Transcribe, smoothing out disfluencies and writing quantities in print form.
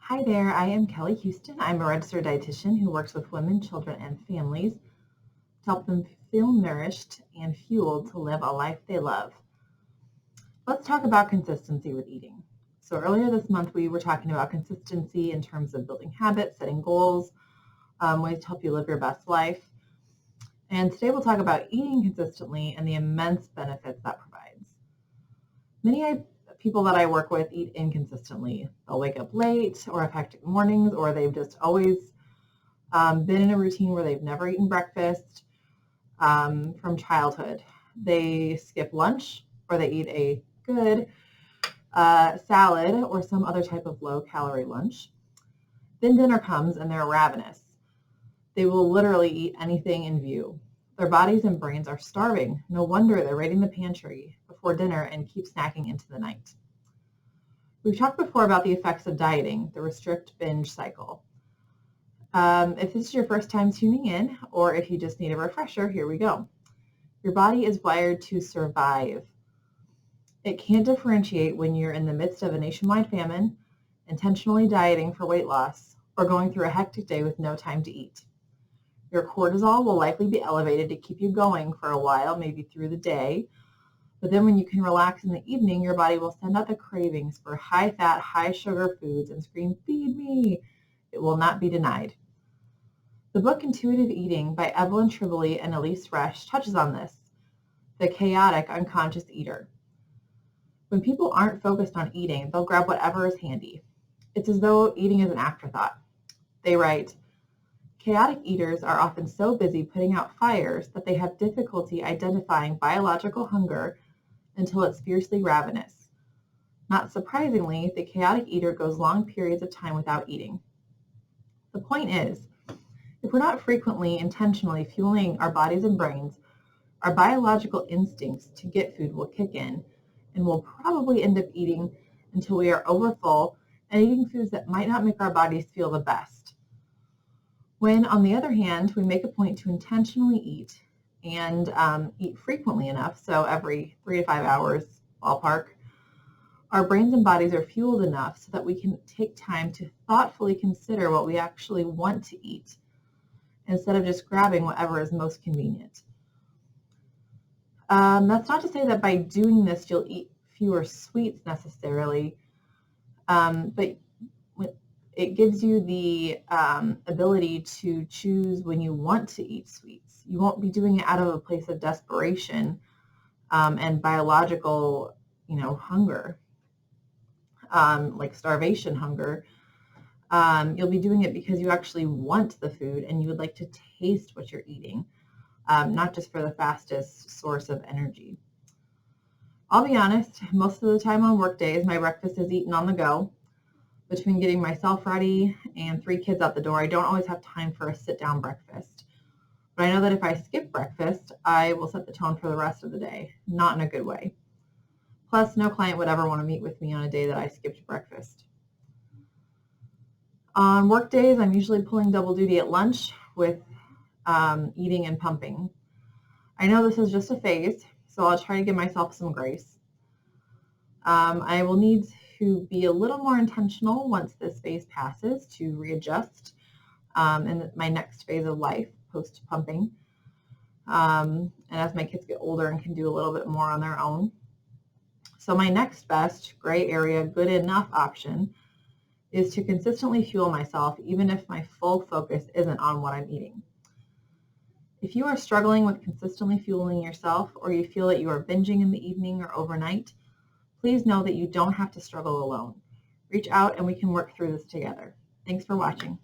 Hi there, I am Kelly Houston. I'm a registered dietitian who works with women, children, and families to help them feel nourished and fueled to live a life they love. Let's talk about consistency with eating. So earlier this month, we were talking about consistency in terms of building habits, setting goals, ways to help you live your best life. And today we'll talk about eating consistently and the immense benefits that provides. Many people that I work with eat inconsistently. They'll wake up late or have hectic mornings, or they've just always been in a routine where they've never eaten breakfast from childhood. They skip lunch, or they eat a good salad or some other type of low-calorie lunch. Then dinner comes and they're ravenous. They will literally eat anything in view. Their bodies and brains are starving. No wonder they're raiding the pantry before dinner and keep snacking into the night. We've talked before about the effects of dieting, the restrict binge cycle. If this is your first time tuning in, or if you just need a refresher, here we go. Your body is wired to survive. It can't differentiate when you're in the midst of a nationwide famine, intentionally dieting for weight loss, or going through a hectic day with no time to eat. Your cortisol will likely be elevated to keep you going for a while, maybe through the day. But then when you can relax in the evening, your body will send out the cravings for high-fat, high-sugar foods and scream, "Feed me!" It will not be denied. The book Intuitive Eating by Evelyn Tribole and Elise Resch touches on this, the chaotic unconscious eater. When people aren't focused on eating, they'll grab whatever is handy. It's as though eating is an afterthought. They write, chaotic eaters are often so busy putting out fires that they have difficulty identifying biological hunger until it's fiercely ravenous. Not surprisingly, the chaotic eater goes long periods of time without eating. The point is, if we're not frequently, intentionally fueling our bodies and brains, our biological instincts to get food will kick in, and we'll probably end up eating until we are overfull and eating foods that might not make our bodies feel the best. When, on the other hand, we make a point to intentionally eat and eat frequently enough, so every 3 to 5 hours ballpark, our brains and bodies are fueled enough so that we can take time to thoughtfully consider what we actually want to eat instead of just grabbing whatever is most convenient. That's not to say that by doing this you'll eat fewer sweets necessarily, but it gives you the ability to choose when you want to eat sweets. You won't be doing it out of a place of desperation and biological, hunger, like starvation hunger. You'll be doing it because you actually want the food and you would like to taste what you're eating, not just for the fastest source of energy. I'll be honest, most of the time on work days, my breakfast is eaten on the go. Between getting myself ready and 3 kids out the door, I don't always have time for a sit-down breakfast. But I know that if I skip breakfast, I will set the tone for the rest of the day, not in a good way. Plus, no client would ever want to meet with me on a day that I skipped breakfast. On work days, I'm usually pulling double duty at lunch with eating and pumping. I know this is just a phase, so I'll try to give myself some grace. I will need to be a little more intentional once this phase passes to readjust in my next phase of life post-pumping. And as my kids get older and can do a little bit more on their own. So my next best gray area, good enough option is to consistently fuel myself even if my full focus isn't on what I'm eating. If you are struggling with consistently fueling yourself, or you feel that you are binging in the evening or overnight, please know that you don't have to struggle alone. Reach out and we can work through this together. Thanks for watching.